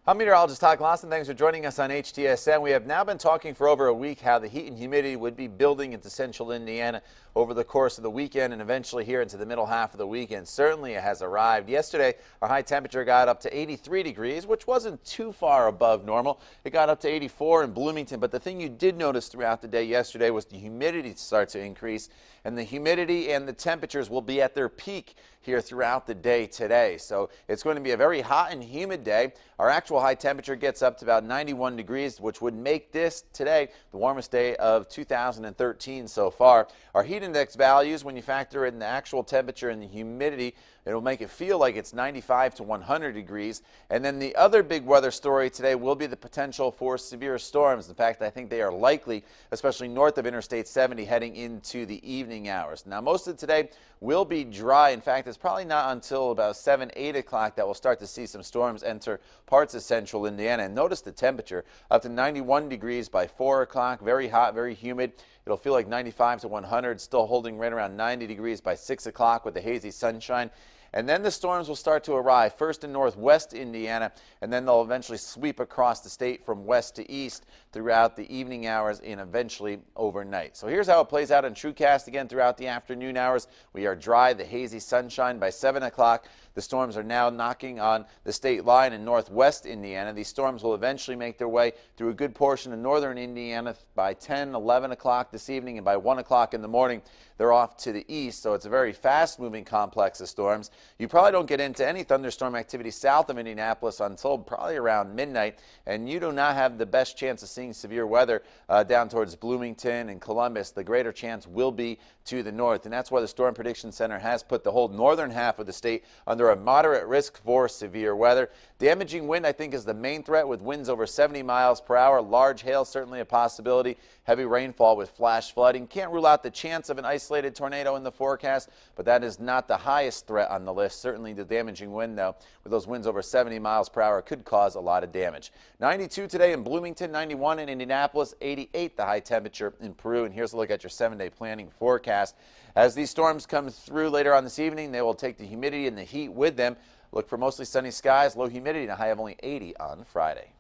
I'm meteorologist Todd Glosson. Thanks for joining us on HTSN. We have now been talking for over a week how the heat and humidity would be building into central Indiana over the course of the weekend and eventually here into the middle half of the weekend. Certainly it has arrived. Yesterday, our high temperature got up to 83 degrees, which wasn't too far above normal. It got up to 84 in Bloomington, but the thing you did notice throughout the day yesterday was the humidity start to increase, and the humidity and the temperatures will be at their peak here throughout the day today. So it's going to be a very hot and humid day. Our actual high temperature gets up to about 91 degrees, which would make this today the warmest day of 2013 so far. Our heat index values, when you factor in the actual temperature and the humidity, it'll make it feel like it's 95 to 100 degrees. And then the other big weather story today will be the potential for severe storms. In fact, I think they are likely, especially north of Interstate 70 heading into the evening hours. Now, most of today will be dry. In fact, it's probably not until about 7, 8 o'clock that we'll start to see some storms enter parts of central Indiana. And notice the temperature up to 91 degrees by 4 o'clock. Very hot, very humid. It'll feel like 95 to 100, still holding right around 90 degrees by 6 o'clock with the hazy sunshine. And then the storms will start to arrive, first in northwest Indiana, and then they'll eventually sweep across the state from west to east throughout the evening hours and eventually overnight. So here's how it plays out in TrueCast again throughout the afternoon hours. We are dry, the hazy sunshine by 7 o'clock. The storms are now knocking on the state line in northwest Indiana. These storms will eventually make their way through a good portion of northern Indiana by 10, 11 o'clock this evening, and by 1 o'clock in the morning, they're off to the east. So it's a very fast-moving complex of storms. You probably don't get into any thunderstorm activity south of Indianapolis until probably around midnight, and you do not have the best chance of seeing severe weather down towards Bloomington and Columbus. The greater chance will be to the north, and that's why the Storm Prediction Center has put the whole northern half of the state under a moderate risk for severe weather. Damaging wind, I think, is the main threat, with winds over 70 miles per hour. Large hail, certainly a possibility. Heavy rainfall with flash flooding. Can't rule out the chance of an isolated tornado in the forecast, but that is not the highest threat on the list. Certainly the damaging wind, though, with those winds over 70 miles per hour, could cause a lot of damage. 92 today in Bloomington, 91 in Indianapolis, 88 the high temperature in Peru. And here's a look at your 7-day planning forecast. As these storms come through later on this evening, they will take the humidity and the heat with them. Look for mostly sunny skies, low humidity, and a high of only 80 on Friday.